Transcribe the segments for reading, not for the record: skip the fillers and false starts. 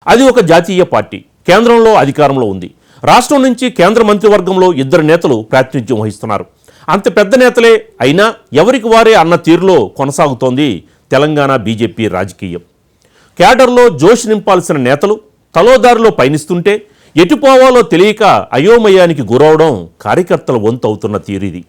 అది ఒక జాతీయ పార్టీ, కేంద్రంలో అధికారంలో ఉంది. రాష్ట్రం నుంచి కేంద్ర మంత్రివర్గంలో 2 నేతలు ప్రాతినిధ్యం వహిస్తున్నారు. అంత పెద్ద నేతలే అయినా ఎవరికి వారే అన్న తీరులో కొనసాగుతోంది తెలంగాణ బీజేపీ రాజకీయం. క్యాడర్లో జోష్ నింపాల్సిన నేతలు తలోదారిలో పయనిస్తుంటే ఎటుపోవాలో తెలియక అయోమయానికి గురవడం కార్యకర్తల వంతు అవుతున్న తీరిది.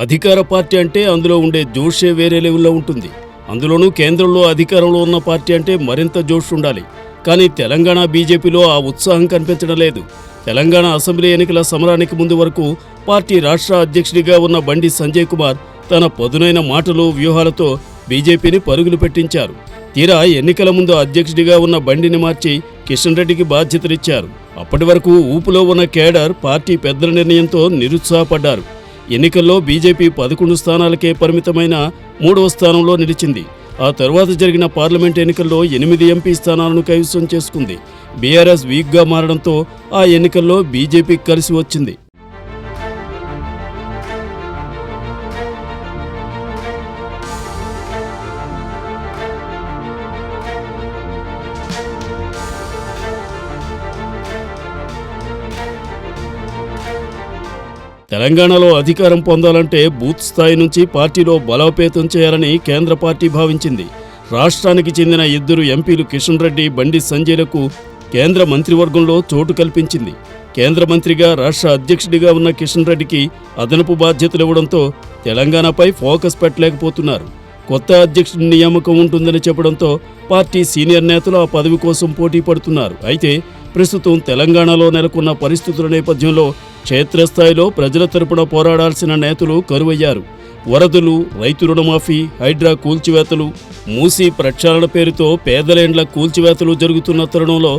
అధికార పార్టీ అంటే అందులో ఉండే జోషే వేరే లెవెల్లో ఉంటుంది. అందులోనూ కేంద్రంలో అధికారంలో ఉన్న పార్టీ అంటే మరింత జోష్ ఉండాలి. కానీ తెలంగాణ బీజేపీలో ఆ ఉత్సాహం కనిపించడం లేదు. తెలంగాణ అసెంబ్లీ ఎన్నికల సమరానికి ముందు వరకు పార్టీ రాష్ట్ర అధ్యక్షుడిగా ఉన్న బండి సంజయ్ కుమార్ తన పదునైన మాటలు, వ్యూహాలతో బీజేపీని పరుగులు పెట్టించారు. తీరా ఎన్నికల ముందు అధ్యక్షుడిగా ఉన్న బండిని మార్చి కిషన్ రెడ్డికి బాధ్యతలిచ్చారు. అప్పటి వరకు ఊపులో ఉన్న కేడర్ పార్టీ పెద్దల నిర్ణయంతో నిరుత్సాహపడ్డారు. ఎన్నికల్లో బీజేపీ 11 స్థానాలకే పరిమితమైన 3వ స్థానంలో నిలిచింది. ఆ తర్వాత జరిగిన పార్లమెంట్ ఎన్నికల్లో 8 ఎంపీ స్థానాలను కైవసం చేసుకుంది. బీఆర్ఎస్ వీక్గా మారడంతో ఆ ఎన్నికల్లో బీజేపీ కలిసి వచ్చింది. తెలంగాణలో అధికారం పొందాలంటే బూత్ స్థాయి నుంచి పార్టీలో బలోపేతం చేయాలని కేంద్ర పార్టీ భావించింది. రాష్ట్రానికి చెందిన 2 ఎంపీలు కిషన్ రెడ్డి, బండి సంజయ్లకు కేంద్ర మంత్రివర్గంలో చోటు కల్పించింది. కేంద్ర మంత్రిగా రాష్ట్ర అధ్యక్షుడిగా ఉన్న కిషన్ రెడ్డికి అదనపు బాధ్యతలు ఇవ్వడంతో తెలంగాణపై ఫోకస్ పెట్టలేకపోతున్నారు. కొత్త అధ్యక్షుడి నియామకం ఉంటుందని చెప్పడంతో పార్టీ సీనియర్ నేతలు ఆ పదవి కోసం పోటీ పడుతున్నారు. అయితే ప్రస్తుతం తెలంగాణలో నెలకొన్న పరిస్థితుల నేపథ్యంలో క్షేత్రస్థాయిలో ప్రజల తరపున పోరాడాల్సిన నేతలు కరువయ్యారు. వరదలు, రైతు రుణమాఫీ, హైడ్రా కూల్చివేతలు, మూసీ ప్రక్షాళన పేరుతో పేదలేండ్ల కూల్చివేతలు జరుగుతున్న తరుణంలో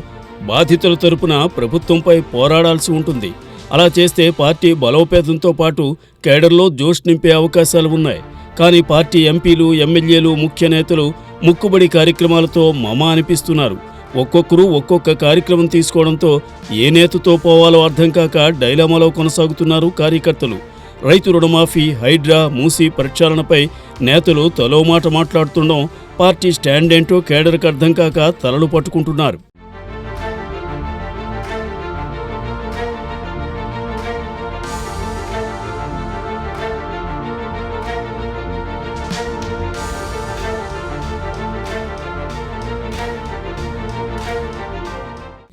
బాధితుల తరపున ప్రభుత్వంపై పోరాడాల్సి ఉంటుంది. అలా చేస్తే పార్టీ బలోపేతంతో పాటు కేడర్లో జోష్ నింపే అవకాశాలు ఉన్నాయి. కానీ పార్టీ ఎంపీలు, ఎమ్మెల్యేలు, ముఖ్య నేతలు ముక్కుబడి కార్యక్రమాలతో మమ అనిపిస్తున్నారు. ఒక్కొక్కరు ఒక్కొక్క కార్యక్రమం తీసుకోవడంతో ఏ నేతతో పోవాలో అర్థం కాక డైలమాలో కొనసాగుతున్నారు కార్యకర్తలు. రైతు రుణమాఫీ, హైడ్రా, మూసీ ప్రక్షాళనపై నేతలు తలో మాట మాట్లాడుతుండడం పార్టీ స్టాండ్ ఏంటో కేడర్కి అర్థం కాక తలలు పట్టుకుంటున్నారు.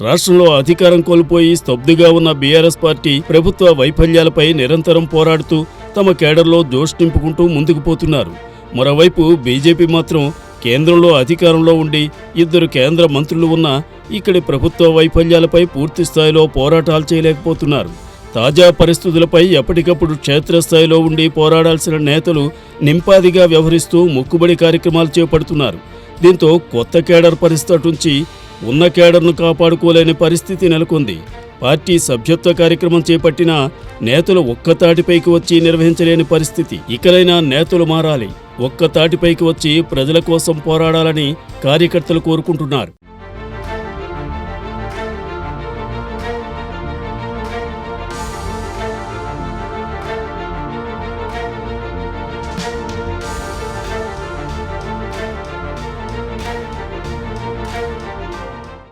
రాష్ట్రంలో అధికారం కోల్పోయి స్తబ్దుగా ఉన్న బీఆర్ఎస్ పార్టీ ప్రభుత్వ వైఫల్యాలపై నిరంతరం పోరాడుతూ తమ కేడర్లో జోష్ నింపుకుంటూ ముందుకు పోతున్నారు. మరోవైపు బీజేపీ మాత్రం కేంద్రంలో అధికారంలో ఉండి 2 కేంద్ర మంత్రులు ఉన్నా ఇక్కడి ప్రభుత్వ వైఫల్యాలపై పూర్తి స్థాయిలో పోరాటాలు చేయలేకపోతున్నారు. తాజా పరిస్థితులపై ఎప్పటికప్పుడు క్షేత్రస్థాయిలో ఉండి పోరాడాల్సిన నేతలు నింపాదిగా వ్యవహరిస్తూ మొక్కుబడి కార్యక్రమాలు చేపడుతున్నారు. దీంతో కొత్త కేడర్ పరిస్థితి నుంచి ఉన్న కేడర్ను కాపాడుకోలేని పరిస్థితి నెలకొంది. పార్టీ సభ్యత్వ కార్యక్రమం చేపట్టినా నేతలు ఒక్కతాటిపైకి వచ్చి నిర్వహించలేని పరిస్థితి. ఇకనైనా నేతలు మారాలి, ఒక్కతాటిపైకి వచ్చి ప్రజల కోసం పోరాడాలని కార్యకర్తలు కోరుకుంటున్నారు.